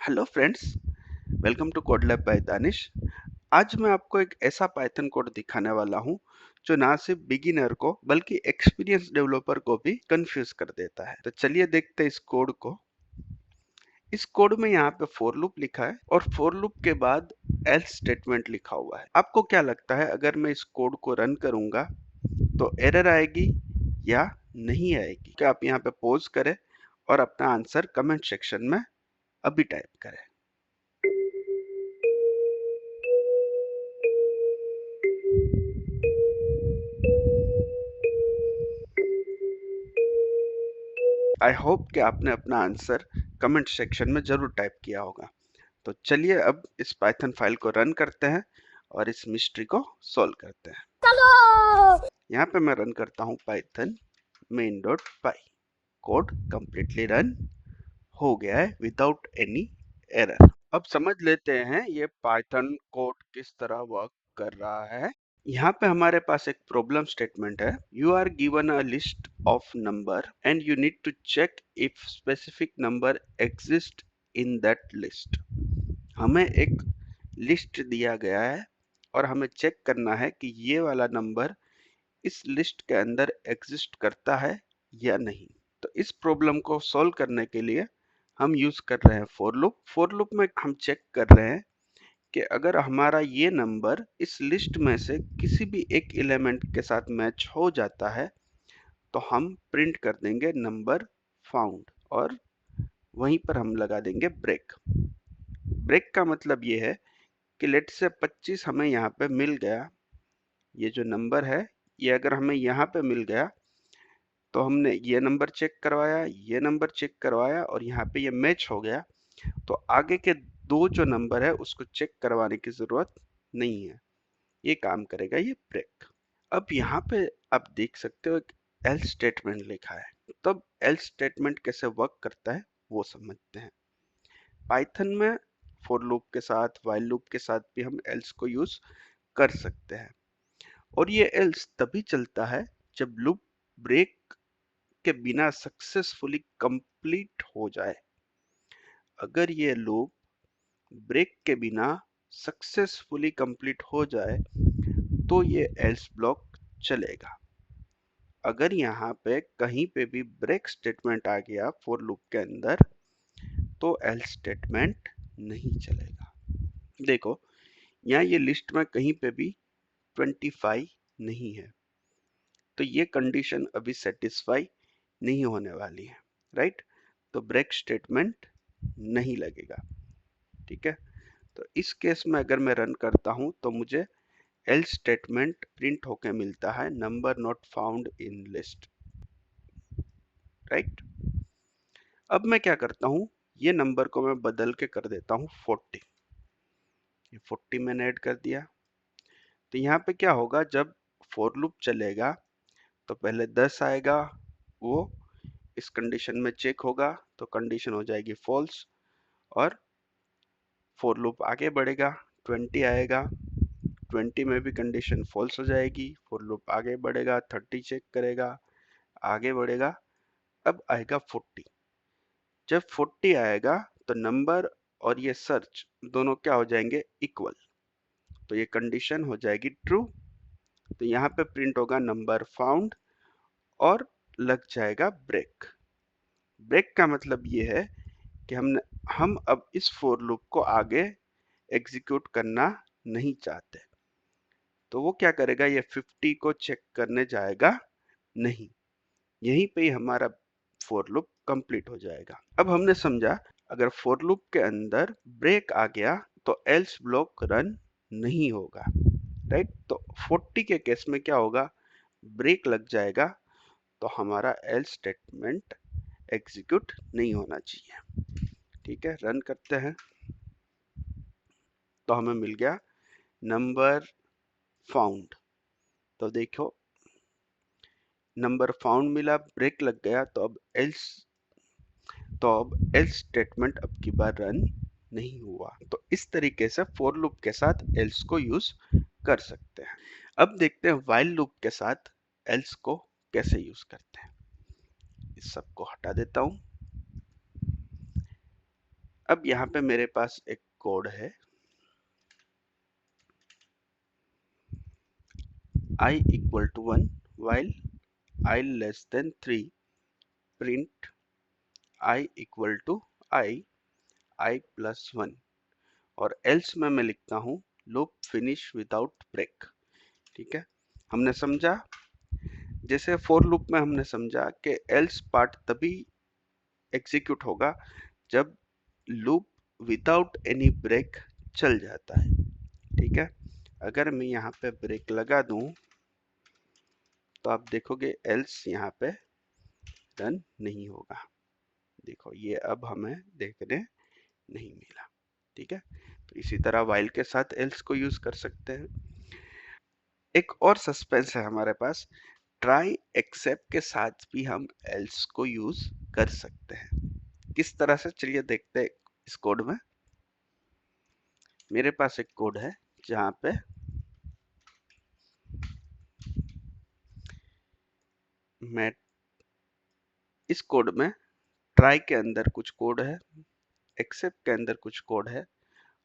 Hello friends, welcome to code lab by Danish. आज मैं आपको एक ऐसा पाइथन कोड दिखाने वाला हूं जो ना सिर्फ बिगिनर को बल्कि एक्सपीरियंस डेवलपर को भी कंफ्यूज कर देता है। तो चलिए देखते हैं इस कोड को। इस कोड में यहाँ पे फॉर लूप लिखा है और फॉर लूप के बाद एल्स स्टेटमेंट लिखा हुआ है। आपको क्या लगता है अगर मैं इस कोड को रन करूंगा तो एरर आएगी या नहीं आएगी? क्या आप यहाँ पे पॉज करें और अपना आंसर कमेंट सेक्शन में अभी टाइप करें। आई होप कि आपने अपना आंसर कमेंट सेक्शन में जरूर टाइप किया होगा। तो चलिए अब इस पाइथन फाइल को रन करते हैं और इस मिस्ट्री को सॉल्व करते हैं। चलो यहाँ पे मैं रन करता हूँ Python main.py। Code completely run हो गया है विदाउट एनी एरर। अब समझ लेते हैं ये पाइथन कोड किस तरह वर्क कर रहा है। यहाँ पे हमारे पास एक प्रॉब्लम स्टेटमेंट है। You are given a list of number and you need to check if specific number exist in that list. हमें एक लिस्ट दिया गया है और हमें चेक करना है कि ये वाला नंबर इस लिस्ट के अंदर एग्जिस्ट करता है या नहीं। तो इस प्रॉब्लम को सॉल्व करने के लिए हम यूज कर रहे हैं फॉर लूप। फॉर लूप में हम चेक कर रहे हैं कि अगर हमारा ये नंबर इस लिस्ट में से किसी भी एक एलिमेंट के साथ मैच हो जाता है तो हम प्रिंट कर देंगे नंबर फाउंड और वहीं पर हम लगा देंगे ब्रेक। ब्रेक का मतलब ये है कि लेट से 25 हमें यहाँ पे मिल गया। ये जो नंबर है ये अगर हमें यहाँ पे मिल गया तो हमने ये नंबर चेक करवाया, ये नंबर चेक करवाया और यहाँ पे ये मैच हो गया, तो आगे के दो जो नंबर है उसको चेक करवाने की जरूरत नहीं है। ये काम करेगा ये ब्रेक। अब यहाँ पे आप देख सकते हो एक एल्स स्टेटमेंट लिखा है। तब एल्स स्टेटमेंट कैसे वर्क करता है वो समझते हैं। पाइथन में फॉर लूप के साथ व्हाइल लूप के साथ भी हम एल्स को यूज कर सकते हैं और ये एल्स तभी चलता है जब लूप ब्रेक के बिना सक्सेसफुली कंप्लीट हो जाए। अगर ये लूप ब्रेक के बिना सक्सेसफुली कंप्लीट हो जाए तो ये एल्स ब्लॉक चलेगा। अगर यहाँ पे कहीं पे भी ब्रेक स्टेटमेंट आ गया फॉर लूप के अंदर तो एल्स स्टेटमेंट नहीं चलेगा। देखो यहाँ ये लिस्ट में कहीं पे भी 25 नहीं है तो ये कंडीशन अभी सेटिस्फाई नहीं होने वाली है, राइट? तो ब्रेक स्टेटमेंट नहीं लगेगा। ठीक है, तो इस केस में अगर मैं रन करता हूं तो मुझे एल्स स्टेटमेंट प्रिंट होके मिलता है number not found in list, right? अब मैं क्या करता हूं, ये नंबर को मैं बदल के कर देता हूं 40। ये 40 मैंने ऐड कर दिया। तो यहाँ पे क्या होगा, जब फॉर लूप चलेगा तो पहले 10 आएगा, वो इस कंडीशन में चेक होगा तो कंडीशन हो जाएगी फॉल्स और फॉर लूप आगे बढ़ेगा। 20 आएगा, 20 में भी कंडीशन फॉल्स हो जाएगी, फॉर लूप आगे बढ़ेगा, 30 चेक करेगा, आगे बढ़ेगा, अब आएगा 40। जब 40 आएगा तो नंबर और ये सर्च दोनों क्या हो जाएंगे, इक्वल, तो ये कंडीशन हो जाएगी ट्रू। तो यहाँ पे प्रिंट होगा नंबर फाउंड और लग जाएगा ब्रेक। ब्रेक का मतलब ये है कि हम अब इस फॉर लूप को आगे एग्जीक्यूट करना नहीं चाहते, तो वो क्या करेगा, ये 50 को चेक करने जाएगा नहीं, यहीं पे ही हमारा फॉर लूप कंप्लीट हो जाएगा। अब हमने समझा अगर फॉर लूप के अंदर ब्रेक आ गया तो एल्स ब्लॉक रन नहीं होगा, राइट? तो 40 के केस में क्या होगा, ब्रेक लग जाएगा तो हमारा एल्स स्टेटमेंट एग्जीक्यूट नहीं होना चाहिए। ठीक है, रन करते हैं तो हमें मिल गया नंबर फाउंड। तो देखो नंबर फाउंड मिला, ब्रेक लग गया, तो अब एल्स स्टेटमेंट अब की बार रन नहीं हुआ। तो इस तरीके से फॉर लूप के साथ एल्स को यूज कर सकते हैं। अब देखते हैं व्हाइल लूप के साथ एल्स को कैसे यूज करते हैं। इस सब को हटा देता हूं। अब यहाँ पे मेरे पास एक कोड है, I equal to 1 while I less than 3, print I equal to I plus 1, और else में मैं लिखता हूँ लूप फिनिश विदाउट ब्रेक। ठीक है, हमने समझा, जैसे फॉर लूप में हमने समझा कि else पार्ट तभी एग्जीक्यूट होगा जब लूप विदाउट एनी ब्रेक चल जाता है। ठीक है, अगर मैं यहाँ पे ब्रेक लगा दूं तो आप देखोगे एल्स यहाँ पे रन नहीं होगा। देखो ये अब हमें देखने नहीं मिला। ठीक है, तो इसी तरह व्हाइल के साथ एल्स को यूज कर सकते हैं। एक और सस्पेंस है हमारे पास, ट्राई एक्सेप्ट के साथ भी हम एल्स को यूज कर सकते हैं। किस तरह से, चलिए देखते हैं। इस कोड में मेरे पास एक कोड है जहाँ पे मैं इस कोड में ट्राई के अंदर कुछ कोड है, एक्सेप्ट के अंदर कुछ कोड है,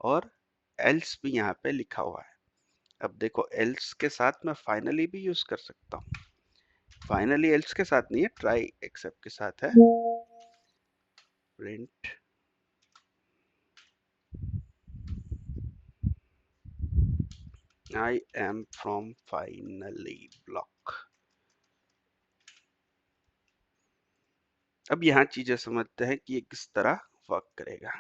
और एल्स भी यहाँ पे लिखा हुआ है। अब देखो एल्स के साथ मैं फाइनली भी यूज कर सकता हूँ। फाइनली एल्स के साथ नहीं है, ट्राई एक्सेप्ट के साथ है। Print I am from finally block. अब यहाँ चीजें समझते हैं कि ये किस तरह वर्क करेगा।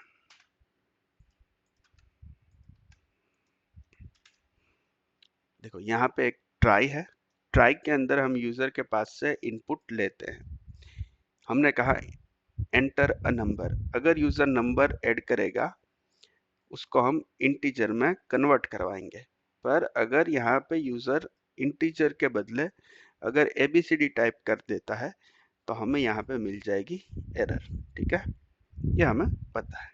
देखो यहाँ पे एक ट्राई है, ट्राई के अंदर हम यूजर के पास से इनपुट लेते हैं। हमने कहा एंटर अ नंबर, अगर यूजर नंबर ऐड करेगा उसको हम इंटीजर में कन्वर्ट करवाएंगे। पर अगर यहाँ पे यूजर इंटीजर के बदले अगर एबीसीडी टाइप कर देता है तो हमें यहाँ पे मिल जाएगी एरर। ठीक है, ये हमें पता है।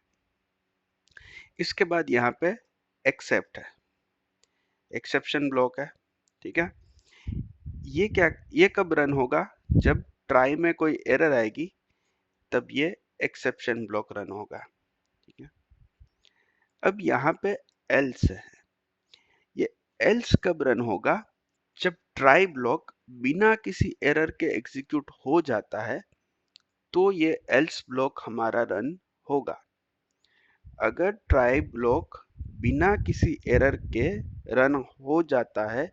इसके बाद यहाँ पे एक्सेप्ट है, एक्सेप्शन ब्लॉक है। ठीक है, ये क्या, ये कब रन होगा, जब ट्राई में कोई एरर आएगी तब ये एक्सेप्शन ब्लॉक रन होगा। ठीक है, अब यहाँ पे एल्स है, ये एल्स कब रन होगा, जब ट्राई ब्लॉक बिना किसी एरर के एग्जीक्यूट हो जाता है तो ये एल्स ब्लॉक हमारा रन होगा। अगर ट्राई ब्लॉक बिना किसी एरर के रन हो जाता है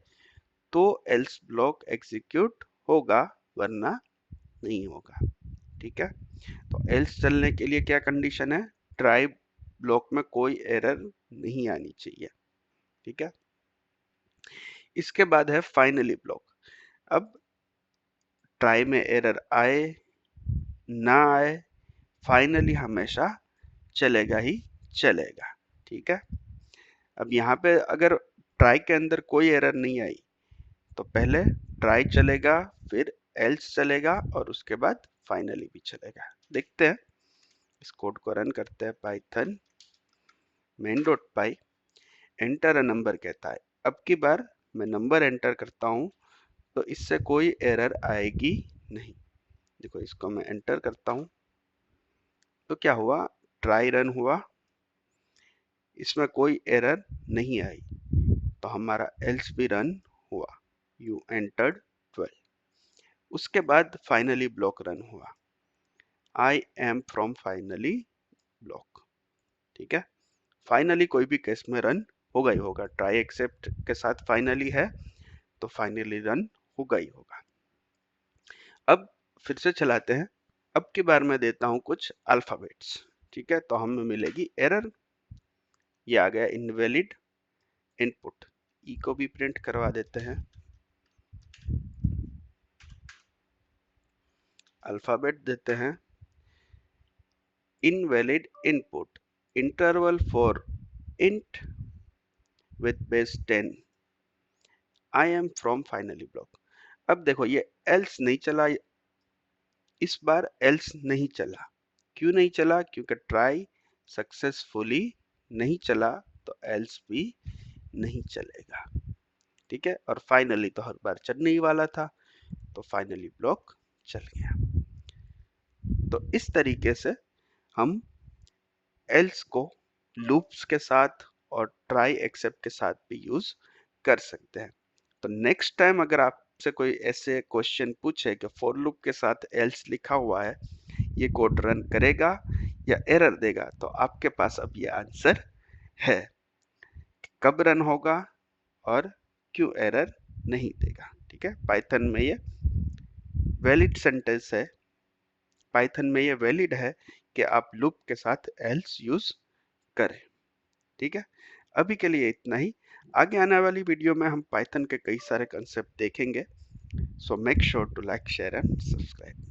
तो एल्स ब्लॉक एग्जीक्यूट होगा, वरना नहीं होगा। ठीक है, तो एल्स चलने के लिए क्या कंडीशन है, ट्राई ब्लॉक में कोई एरर नहीं आनी चाहिए। ठीक है, इसके बाद है फाइनली ब्लॉक। अब ट्राई में एरर आए ना आए, फाइनली हमेशा चलेगा ही चलेगा। ठीक है, अब यहाँ पे अगर ट्राई के अंदर कोई एरर नहीं आई तो पहले ट्राई चलेगा, फिर एल्स चलेगा, और उसके बाद फाइनली भी चलेगा। देखते हैं, इस कोड को रन करते हैं। Python main.py enter a number कहता है। अब की बार मैं नंबर एंटर करता हूँ तो इससे कोई एरर आएगी नहीं। देखो इसको मैं एंटर करता हूँ तो क्या हुआ, ट्राई रन हुआ, इसमें कोई एरर नहीं आई, तो हमारा एल्स भी रन हुआ, यू एंटर्ड 12। उसके बाद फाइनली ब्लॉक रन हुआ, I am from finally block. ठीक है, फाइनली कोई भी केस में रन होगा ही होगा, ट्राई एक्सेप्ट के साथ फाइनली है तो फाइनली रन होगा ही होगा। अब फिर से चलाते हैं, अब की बार मैं देता हूं कुछ अल्फाबेट्स। ठीक है, तो हमें मिलेगी एरर, ये आ गया इनवैलिड इनपुट। ई को भी प्रिंट करवा देते हैं, अल्फाबेट देते हैं, invalid input interval for int with base 10 I am from finally block. अब देखो ये एल्स नहीं चला, इस बार एल्स नहीं चला। क्यों नहीं चला, क्योंकि ट्राई सक्सेसफुली नहीं चला, तो एल्स भी नहीं चलेगा। ठीक है, और फाइनली तो हर बार चलने ही वाला था, तो फाइनली ब्लॉक चल गया। तो इस तरीके से हम एल्स को लूप्स के साथ और ट्राई एक्सेप्ट के साथ भी यूज कर सकते हैं। तो नेक्स्ट टाइम अगर आपसे कोई ऐसे क्वेश्चन पूछे कि फॉर लूप के साथ एल्स लिखा हुआ है, ये कोड रन करेगा या एरर देगा, तो आपके पास अब ये आंसर है, कब रन होगा और क्यों एरर नहीं देगा। ठीक है, पाइथन में ये वैलिड सेंटेंस है, पाइथन में ये वैलिड है कि आप लूप के साथ एल्स यूज करें। ठीक है, अभी के लिए इतना ही। आगे आने वाली वीडियो में हम पाइथन के कई सारे कंसेप्ट देखेंगे। So make sure to like, share and subscribe.